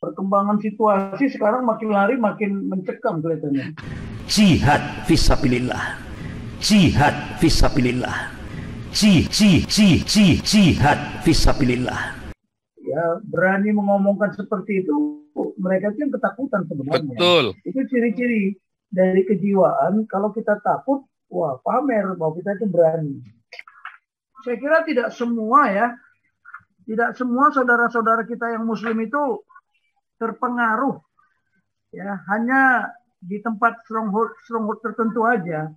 Perkembangan situasi sekarang makin lari makin mencekam kelihatannya. Jihad fisabilillah. Jihad fisabilillah. Jihad fisabilillah. Ya, berani mengomongkan seperti itu, mereka itu yang ketakutan sebenarnya. Betul. Itu ciri-ciri dari kejiwaan. Kalau kita takut, wah pamer bahwa kita itu berani. Saya kira tidak semua saudara-saudara kita yang muslim itu terpengaruh ya hanya di tempat stronghold tertentu aja.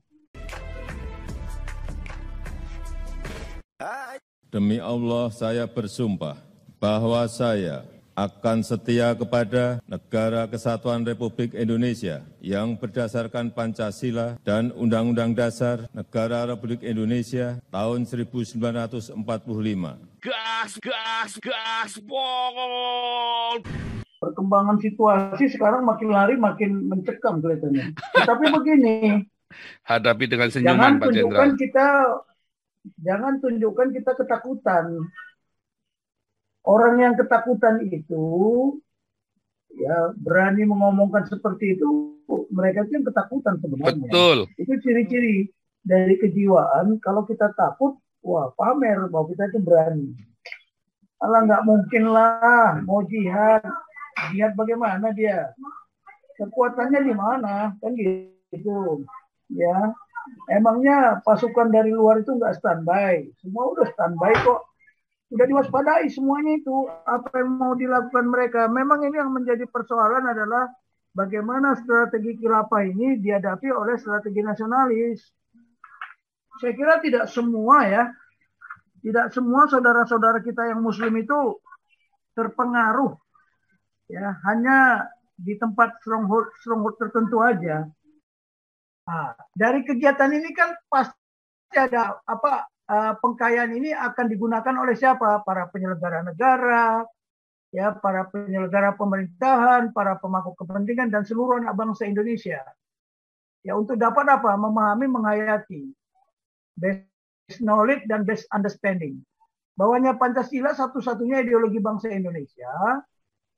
Demi Allah saya bersumpah bahwa saya akan setia kepada Negara Kesatuan Republik Indonesia yang berdasarkan Pancasila dan Undang-Undang Dasar Negara Republik Indonesia tahun 1945. Gas, pol. Perkembangan situasi sekarang makin lari makin mencekam kelihatannya. Tapi begini, Hadapi dengan senyuman, Pak Jenderal. Jangan tunjukkan kita ketakutan. Orang yang ketakutan itu ya berani mengomongkan seperti itu, mereka itu yang ketakutan sebenarnya. Betul. Itu ciri-ciri dari kejiwaan. Kalau kita takut, wah pamer bahwa kita itu berani. Alah nggak mungkin lah mau jihad. Jihad bagaimana dia? Kekuatannya di mana? Kan gitu. Ya. Emangnya pasukan dari luar itu nggak standby? Semua udah standby kok. Udah diwaspadai semuanya itu. Apa yang mau dilakukan mereka? Memang ini yang menjadi persoalan adalah bagaimana strategi khilafah ini dihadapi oleh strategi nasionalis. Saya kira tidak semua saudara-saudara kita yang muslim itu terpengaruh ya hanya di tempat stronghold tertentu aja. Nah, dari kegiatan ini kan pasti ada pengkayaan ini akan digunakan oleh siapa? Para penyelenggara negara, ya, para penyelenggara pemerintahan, para pemangku kepentingan dan seluruh anak bangsa Indonesia. Ya, untuk dapat apa? Memahami, menghayati best knowledge dan best understanding. Bahwanya Pancasila satu-satunya ideologi bangsa Indonesia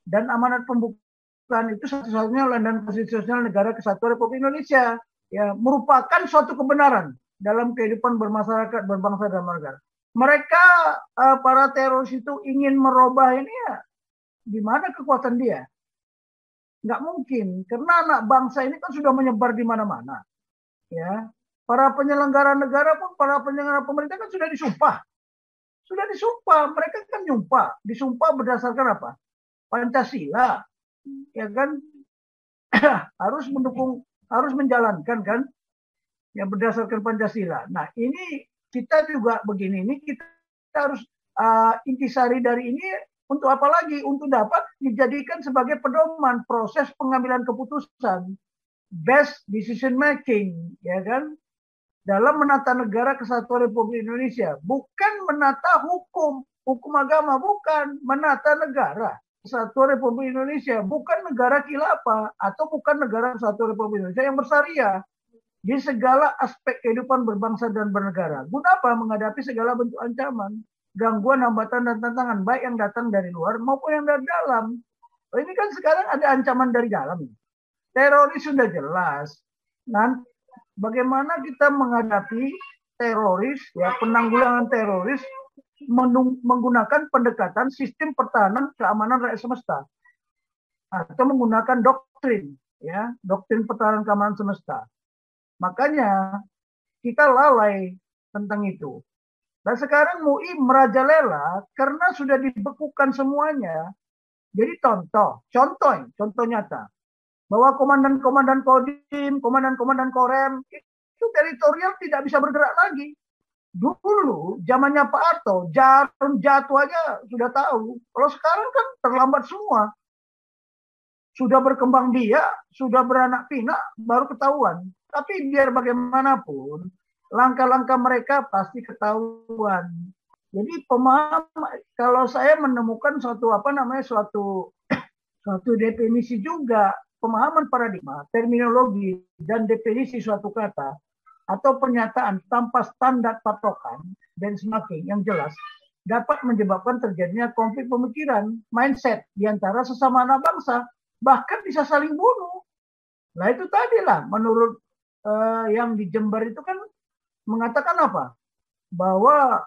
dan amanat pembukaan itu satu-satunya landasan konstitusional negara kesatuan Republik Indonesia. Ya, merupakan suatu kebenaran dalam kehidupan bermasyarakat, berbangsa dan bernegara. Mereka para teroris itu ingin merubah ini ya, di mana kekuatan dia? Nggak mungkin, karena anak bangsa ini kan sudah menyebar di mana-mana. Ya, para penyelenggara negara pun, para penyelenggara pemerintah kan sudah disumpah. Mereka kan disumpah berdasarkan apa? Pancasila, ya kan? harus menjalankan kan? Yang berdasarkan Pancasila. Nah, ini kita juga begini, ini kita harus intisari dari ini untuk apa lagi? Untuk dapat dijadikan sebagai pedoman proses pengambilan keputusan, best decision making, ya kan? Dalam menata negara kesatuan Republik Indonesia, bukan menata hukum agama, bukan menata negara kesatuan Republik Indonesia, bukan negara khilafah atau bukan negara kesatuan Republik Indonesia yang bersyariah di segala aspek kehidupan berbangsa dan bernegara. Guna apa? Menghadapi segala bentuk ancaman, gangguan, hambatan, dan tantangan, baik yang datang dari luar maupun yang dari dalam. Ini kan sekarang ada ancaman dari dalam. Teroris sudah jelas. Nanti bagaimana kita menghadapi teroris, ya, penanggulangan teroris menggunakan pendekatan sistem pertahanan keamanan rakyat semesta atau menggunakan doktrin pertahanan keamanan semesta. Makanya kita lalai tentang itu. Dan sekarang MUI merajalela karena sudah dibekukan semuanya. Jadi contoh nyata bahwa komandan-komandan Kodim, komandan-komandan Korem itu teritorial tidak bisa bergerak lagi. Dulu zamannya Pak Harto, jarum jatuh aja sudah tahu. Kalau sekarang kan terlambat semua. Sudah berkembang biak, sudah beranak pinak, baru ketahuan. Tapi biar bagaimanapun, langkah-langkah mereka pasti ketahuan. Jadi kalau saya menemukan suatu definisi juga, pemahaman paradigma, terminologi, dan definisi suatu kata, atau pernyataan tanpa standar patokan benchmarking yang jelas, dapat menyebabkan terjadinya konflik pemikiran, mindset di antara sesama anak bangsa, bahkan bisa saling bunuh. Nah itu tadi lah, menurut yang di Jember itu kan mengatakan apa? Bahwa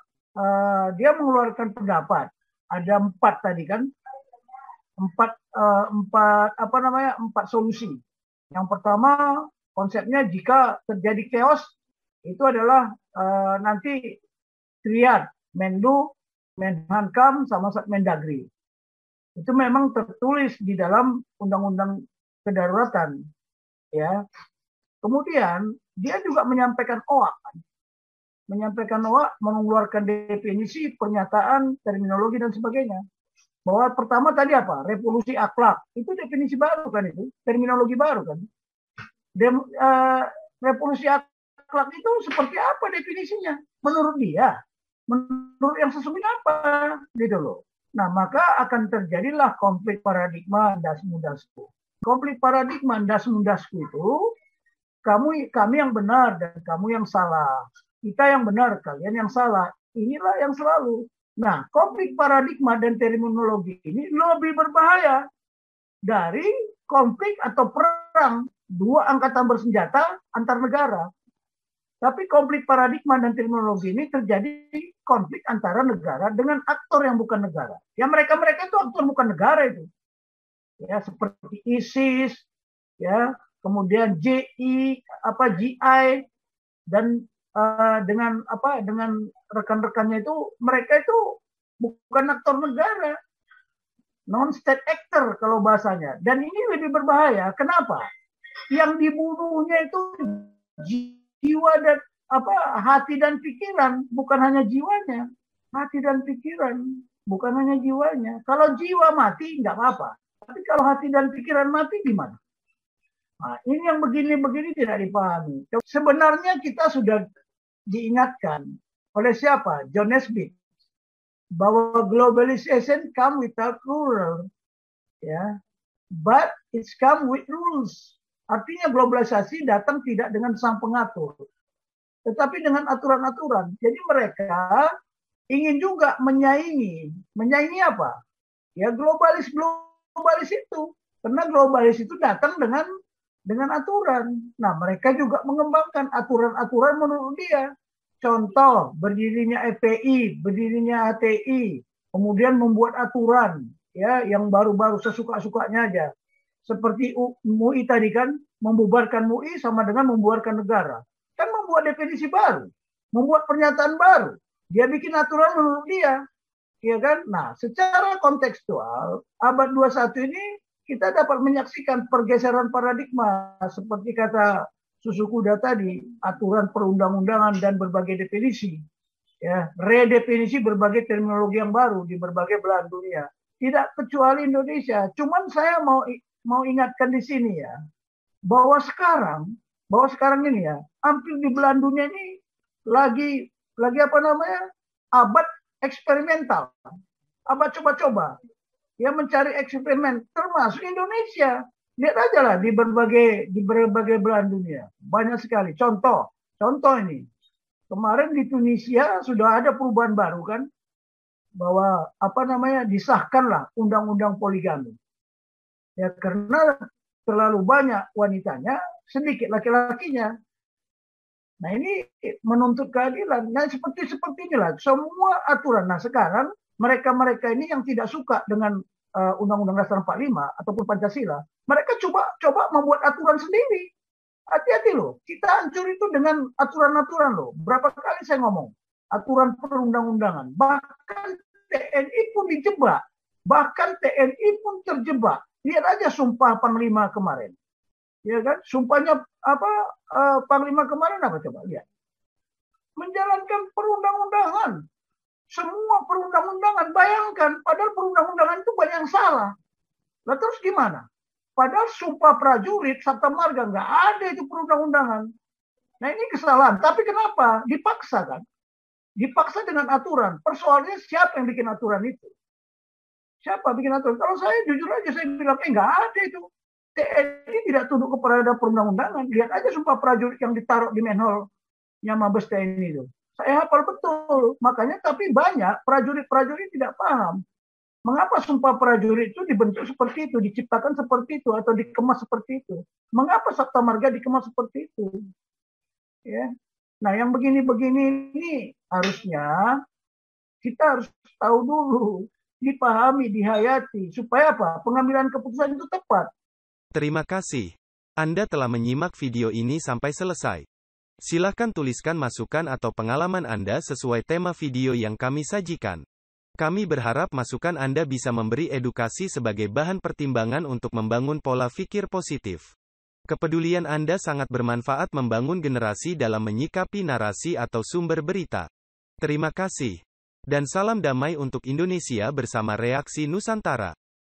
dia mengeluarkan pendapat. Ada 4 tadi kan, 4 solusi. Yang pertama konsepnya jika terjadi chaos itu adalah nanti triad Menlu, Menhankam sama Mendagri. Itu memang tertulis di dalam Undang-Undang Kedaruratan, ya. Kemudian dia juga menyampaikan OA, mengeluarkan definisi, pernyataan, terminologi dan sebagainya. Bahwa pertama tadi apa? Revolusi akhlak. Itu definisi baru kan itu, terminologi baru kan. Revolusi akhlak itu seperti apa definisinya? Menurut dia, menurut yang sesungguhnya apa? Gitu loh. Nah, maka akan terjadilah konflik paradigma das-mundasku. Konflik paradigma das-mundasku itu kami yang benar dan kamu yang salah. Kita yang benar, kalian yang salah. Inilah yang selalu. Nah, konflik paradigma dan terminologi ini lebih berbahaya dari konflik atau perang 2 angkatan bersenjata antar negara. Tapi konflik paradigma dan terminologi ini terjadi konflik antara negara dengan aktor yang bukan negara. Ya mereka itu aktor bukan negara itu. Ya seperti ISIS, ya, kemudian GI dan dengan rekan-rekannya itu mereka itu bukan aktor negara. Non-state actor kalau bahasanya. Dan ini lebih berbahaya. Kenapa? Yang dibunuhnya itu jiwa dan hati dan pikiran, bukan hanya jiwanya. Hati dan pikiran, bukan hanya jiwanya. Kalau jiwa mati nggak apa-apa, tapi kalau hati dan pikiran mati gimana? Nah, ini yang begini-begini tidak dipahami. Sebenarnya kita sudah diingatkan oleh siapa? John Naisbitt, bahwa globalization come without rule, ya, but it's come with rules. Artinya globalisasi datang tidak dengan sang pengatur, tetapi dengan aturan-aturan. Jadi mereka ingin juga menyaingi apa? Ya globalis itu, karena globalis itu datang dengan aturan. Nah mereka juga mengembangkan aturan-aturan menurut dia. Contoh berdirinya FPI, berdirinya HTI, kemudian membuat aturan, ya yang baru-baru sesuka-sukanya aja. Seperti MUI tadi kan, membubarkan MUI sama dengan membubarkan negara. Kan membuat definisi baru, membuat pernyataan baru. Dia bikin aturan menurut dia. Ya kan? Nah, secara kontekstual, abad 21 ini kita dapat menyaksikan pergeseran paradigma. Seperti kata Susukuda tadi, aturan perundang-undangan dan berbagai definisi. Ya, redefinisi berbagai terminologi yang baru di berbagai belahan dunia. Tidak kecuali Indonesia. Cuman saya mau ingatkan di sini ya, bahwa sekarang ini ya, hampir di belahan dunia ini lagi abad eksperimental, abad coba-coba, ya mencari eksperimen, termasuk Indonesia. Lihat aja lah di berbagai belahan dunia, banyak sekali. Contoh ini, kemarin di Tunisia sudah ada perubahan baru kan, bahwa disahkanlah undang-undang poligami. Ya karena terlalu banyak wanitanya, sedikit laki-lakinya. Nah ini menuntut keadilan. Nah seperti inilah semua aturan. Nah sekarang mereka ini yang tidak suka dengan Undang-Undang Dasar 45 ataupun Pancasila, mereka coba membuat aturan sendiri. Hati-hati loh, kita hancur itu dengan aturan-aturan loh. Berapa kali saya ngomong aturan perundang-undangan. Bahkan TNI pun dijebak, bahkan TNI pun terjebak. Lihat aja sumpah Panglima kemarin. Ya kan? Sumpahnya Panglima kemarin apa coba lihat. Menjalankan perundang-undangan. Semua perundang-undangan, bayangkan padahal perundang-undangan itu banyak yang salah. Lah terus gimana? Padahal sumpah prajurit Sabta Marga nggak ada itu perundang-undangan. Nah ini kesalahan. Tapi kenapa? Dipaksa kan? Dipaksa dengan aturan. Persoalannya siapa yang bikin aturan itu? Siapa bikin aturan? Kalau saya jujur aja saya bilang, nggak ada itu. TNI tidak tunduk kepada perundang-undangan. Lihat aja sumpah prajurit yang ditaruh di manhole-nya Mabes TNI itu. Saya hafal betul. Makanya tapi banyak prajurit-prajurit tidak paham. Mengapa Sumpah Prajurit itu dibentuk seperti itu, diciptakan seperti itu, atau dikemas seperti itu? Mengapa Sabta Marga dikemas seperti itu? Ya. Nah, yang begini-begini ini harusnya kita harus tahu dulu, dipahami, dihayati, supaya apa? Pengambilan keputusan itu tepat. Terima kasih. Anda telah menyimak video ini sampai selesai. Silakan tuliskan masukan atau pengalaman Anda sesuai tema video yang kami sajikan. Kami berharap masukan Anda bisa memberi edukasi sebagai bahan pertimbangan untuk membangun pola pikir positif. Kepedulian Anda sangat bermanfaat membangun generasi dalam menyikapi narasi atau sumber berita. Terima kasih. Dan salam damai untuk Indonesia bersama Reaksi Nusantara.